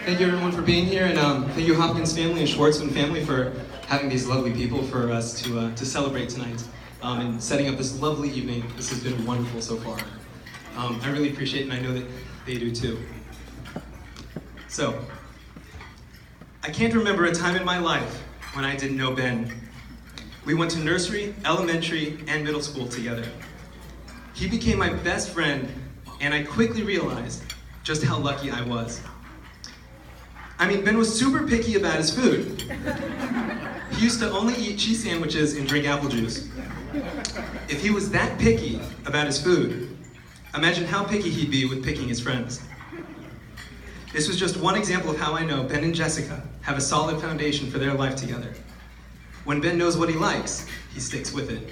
Thank you everyone for being here, and thank you Hopkins family and Schwartzman family for having these lovely people for us to celebrate tonight and setting up this lovely evening. This has been wonderful so far. I really appreciate it, and I know that they do too. So, I can't remember a time in my life when I didn't know Ben. We went to nursery, elementary, and middle school together. He became my best friend, and I quickly realized just how lucky I was. I mean, Ben was super picky about his food. He used to only eat cheese sandwiches and drink apple juice. If he was that picky about his food, imagine how picky he'd be with picking his friends. This was just one example of how I know Ben and Jessica have a solid foundation for their life together. When Ben knows what he likes, he sticks with it.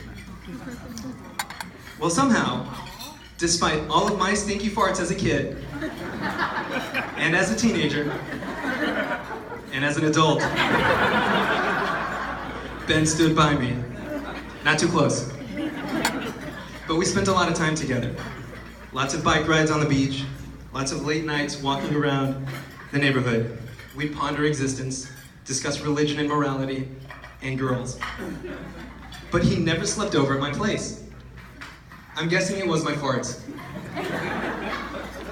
Well, somehow, despite all of my stinky farts as a kid, and as a teenager, and as an adult, Ben stood by me. Not too close. But we spent a lot of time together. Lots of bike rides on the beach, lots of late nights walking around the neighborhood. We'd ponder existence, discuss religion and morality, and girls. But he never slept over at my place. I'm guessing it was my farts.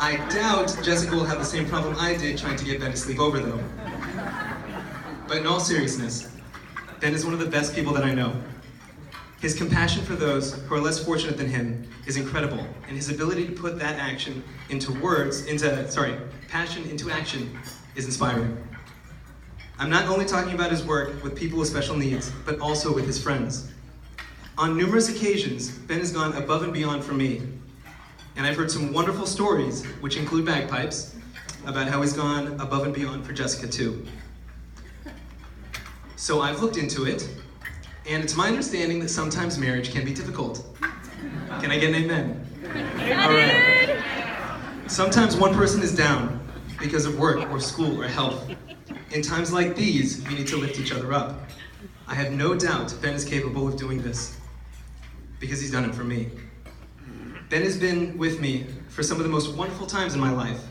I doubt Jessica will have the same problem I did trying to get Ben to sleep over though. But in all seriousness, Ben is one of the best people that I know. His compassion for those who are less fortunate than him is incredible, and his ability to put that passion into action is inspiring. I'm not only talking about his work with people with special needs, but also with his friends. On numerous occasions, Ben has gone above and beyond for me. And I've heard some wonderful stories, which include bagpipes, about how he's gone above and beyond for Jessica too. So I've looked into it, and it's my understanding that sometimes marriage can be difficult. Can I get an amen? All right. Sometimes one person is down because of work or school or health. In times like these, we need to lift each other up. I have no doubt Ben is capable of doing this because he's done it for me. Ben has been with me for some of the most wonderful times in my life.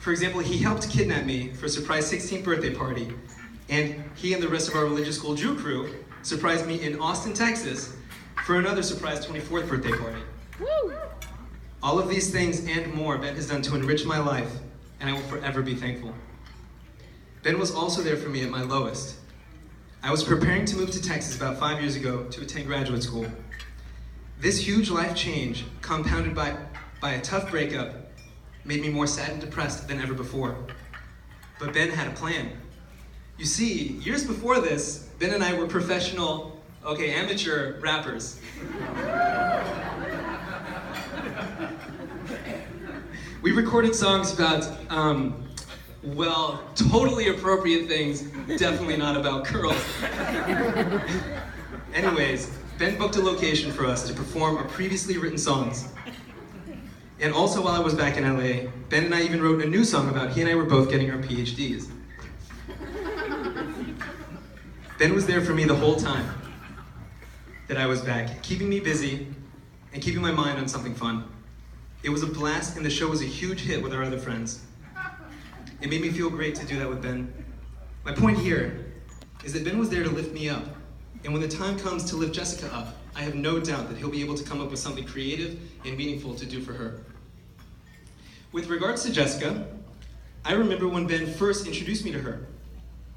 For example, he helped kidnap me for a surprise 16th birthday party, and he and the rest of our religious school Jew crew surprised me in Austin, Texas for another surprise 24th birthday party. Woo! All of these things and more Ben has done to enrich my life, and I will forever be thankful. Ben was also there for me at my lowest. I was preparing to move to Texas about 5 years ago to attend graduate school. This huge life change, compounded by a tough breakup, made me more sad and depressed than ever before. But Ben had a plan. You see, years before this, Ben and I were amateur rappers. We recorded songs about, totally appropriate things, definitely not about girls. Anyways, Ben booked a location for us to perform our previously written songs. And also while I was back in LA, Ben and I even wrote a new song about he and I were both getting our PhDs. Ben was there for me the whole time that I was back, keeping me busy and keeping my mind on something fun. It was a blast, and the show was a huge hit with our other friends. It made me feel great to do that with Ben. My point here is that Ben was there to lift me up. And when the time comes to lift Jessica up, I have no doubt that he'll be able to come up with something creative and meaningful to do for her. With regards to Jessica, I remember when Ben first introduced me to her.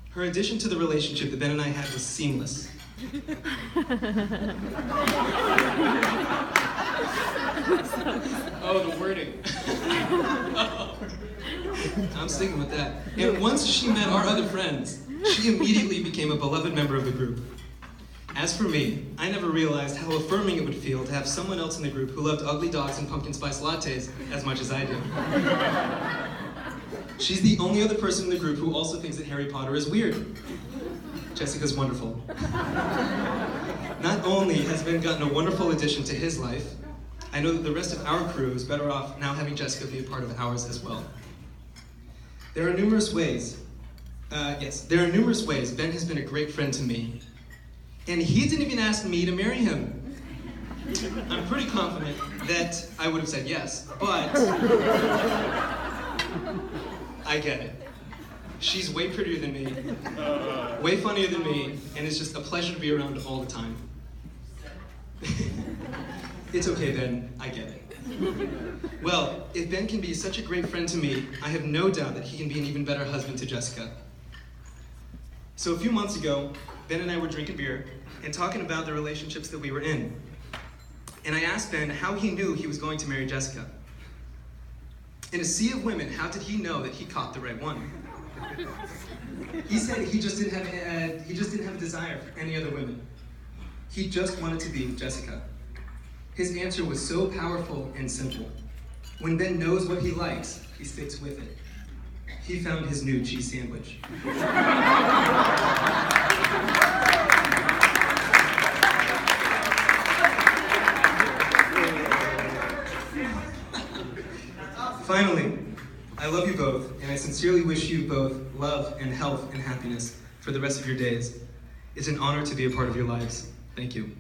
Her addition to the relationship that Ben and I had was seamless. Oh, the wording. I'm sticking with that. And once she met our other friends, she immediately became a beloved member of the group. As for me, I never realized how affirming it would feel to have someone else in the group who loved ugly dogs and pumpkin spice lattes as much as I do. She's the only other person in the group who also thinks that Harry Potter is weird. Jessica's wonderful. Not only has Ben gotten a wonderful addition to his life, I know that the rest of our crew is better off now having Jessica be a part of ours as well. There are numerous ways Ben has been a great friend to me. And he didn't even ask me to marry him. I'm pretty confident that I would have said yes, but I get it. She's way prettier than me, way funnier than me, and it's just a pleasure to be around all the time. It's okay, Ben. I get it. Well, if Ben can be such a great friend to me, I have no doubt that he can be an even better husband to Jessica. So a few months ago, Ben and I were drinking beer and talking about the relationships that we were in. And I asked Ben how he knew he was going to marry Jessica. In a sea of women, how did he know that he caught the right one? He said he just didn't have a desire for any other women. He just wanted to be with Jessica. His answer was so powerful and simple. When Ben knows what he likes, he sticks with it. He found his new cheese sandwich. Finally, I love you both, and I sincerely wish you both love and health and happiness for the rest of your days. It's an honor to be a part of your lives. Thank you.